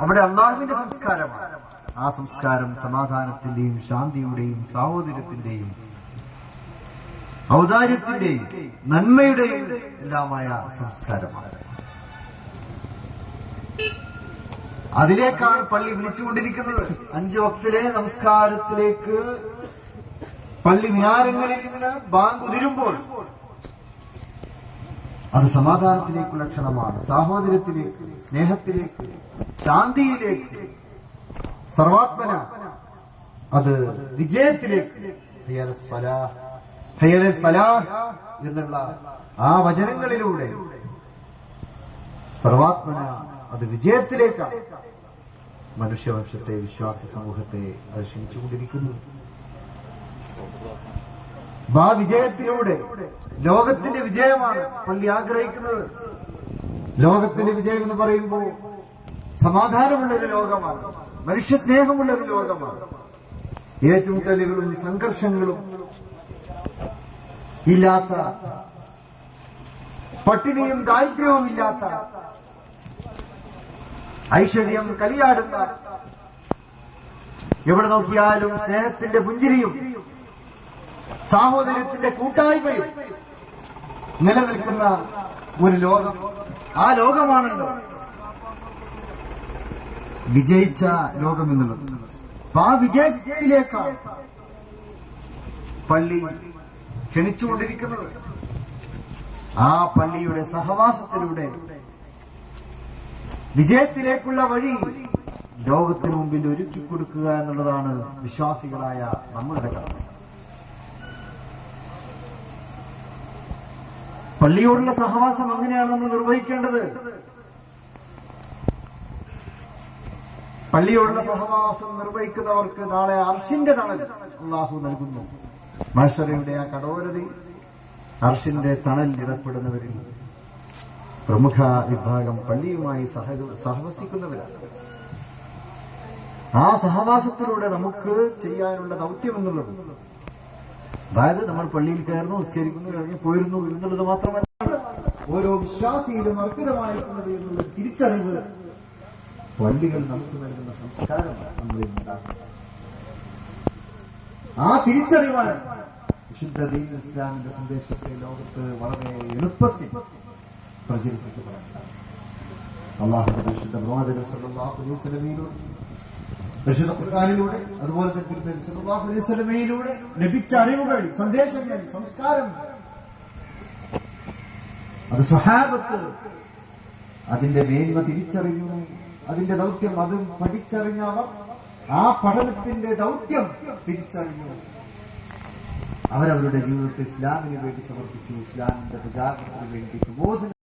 അവിടെ അള്ളാഹുവിന്റെ സംസ്കാരമാണ്. ആ സംസ്കാരം സമാധാനത്തിന്റെയും ശാന്തിയുടെയും സാഹോദര്യത്തിന്റെയും ഔദാര്യത്തിന്റെയും നന്മയുടെയും എല്ലാമായ സംസ്കാരമാണ്. അതിലേക്കാണ് പള്ളി വിളിച്ചുകൊണ്ടിരിക്കുന്നത്. 5 വക്തിലെ നമസ്കാരത്തിലേക്ക് പള്ളി മിനാരങ്ങളിൽ നിന്ന് ബാങ്ക് ഉതിരുമ്പോൾ അത് സമാധാനത്തിലേക്കുള്ള ക്ഷണമാണ്, സാഹോദര്യത്തിലേക്ക്, സ്നേഹത്തിലേക്ക്, ശാന്തിയിലേക്ക്, സർവാത്മന അത് വിജയത്തിലേക്ക്, എന്നുള്ള ആ വചനങ്ങളിലൂടെ സർവാത്മന അത് വിജയത്തിലേക്കാണ് മനുഷ്യവംശത്തെ, വിശ്വാസി സമൂഹത്തെ അത് ക്ഷണിച്ചുകൊണ്ടിരിക്കുന്നു. ആ വിജയത്തിലൂടെ ലോകത്തിന്റെ വിജയമാണ് പള്ളി ആഗ്രഹിക്കുന്നത്. ലോകത്തിന്റെ വിജയം എന്ന് പറയുമ്പോൾ സമാധാനമുള്ളൊരു ലോകമാണ്, മനുഷ്യസ്നേഹമുള്ളൊരു ലോകമാണ്. ഏറ്റുമുട്ടലുകളും സംഘർഷങ്ങളും ഇല്ലാത്ത, പട്ടിണിയും ദാരിദ്ര്യവും ഇല്ലാത്ത, ഐശ്വര്യം കളിയാടുന്ന, എവിടെ നോക്കിയാലും സ്നേഹത്തിന്റെ പുഞ്ചിരിയും സാഹോദര്യത്തിന്റെ കൂട്ടായ്മയും നിലനിൽക്കുന്ന ഒരു ലോകം. ആ ലോകമാണല്ലോ വിജയിച്ച ലോകം എന്നുള്ളത്. ആ വിജയത്തിലേക്കാണ് പള്ളി ക്ഷണിച്ചുകൊണ്ടിരിക്കുന്നത്. ആ പള്ളിയുടെ സഹവാസത്തിലൂടെ വിജയത്തിലേക്കുള്ള വഴി ലോകത്തിനു മുമ്പിൽ ഒരുക്കി കൊടുക്കുക എന്നുള്ളതാണ് വിശ്വാസികളായ നമ്മളുടെ കടമ. പള്ളിയോടുള്ള സഹവാസം എങ്ങനെയാണ് നമ്മൾ നിർവഹിക്കേണ്ടത്? പള്ളിയോടുള്ള സഹവാസം നിർവഹിക്കുന്നവർക്ക് നാളെ അർശിന്റെ തണൽ അല്ലാഹു നൽകുന്നു. മഹ്ശറയുടെ ആ കടോരതയിൽ അർശിന്റെ തണൽ ഇടപെടുന്നവരിൽ പ്രമുഖ വിഭാഗം പള്ളിയുമായി സഹവസിക്കുന്നവരാണ്. ആ സഹവാസത്തിലൂടെ നമുക്ക് ചെയ്യാനുള്ള ദൗത്യം എന്നുള്ളത്, അതായത് നമ്മൾ പള്ളിയിൽ കയറുന്നു, നിസ്കരിക്കുന്നു, ഇറങ്ങി പോയിരുന്നു എന്നുള്ളത് മാത്രമല്ല, ഓരോ വിശ്വാസിയിലും അർപ്പിതമായിട്ടുള്ളത് എന്നുള്ള തിരിച്ചറിവ് പള്ളികൾ നമുക്ക് നൽകുന്ന സംസ്കാരമാണ് നമ്മളിൽ ഉണ്ടാക്കുന്നത്. ആ തിരിച്ചറിവാണ് വിശുദ്ധ ദീൻ ഇസ്ലാമിന്റെ സന്ദേശത്തെ ലോകത്ത് വളരെ എളുപ്പത്തിൽ പ്രചരിപ്പിക്കപ്പെടുന്നത്. അല്ലാഹുവിന്റെ വിശുദ്ധ പ്രവാചകൻ സല്ലല്ലാഹു അലൈഹി വസല്ലമയിലൂടെ, വിശുദ്ധ ഖുർആനിലൂടെ, അതുപോലെ തന്നെ സല്ലല്ലാഹു അലൈഹി വസല്ലമയിലൂടെ ലഭിച്ച അറിവുകൾ, സന്ദേശങ്ങൾ, സംസ്കാരം, അത് സ്വഹാബത്ത് അതിന്റെ മേന്മ തിരിച്ചറിഞ്ഞു. അതിന്റെ ദൗത്യം അത് പഠിച്ചറിഞ്ഞവർ ആ പഠനത്തിന്റെ ദൗത്യം തിരിച്ചറിഞ്ഞു. അവരവരുടെ ജീവിതത്തെ ഇസ്ലാമിന് വേണ്ടി സമർപ്പിച്ചു. ഇസ്ലാമിന്റെ പ്രചാരണത്തിന് വേണ്ടി പ്രബോധനം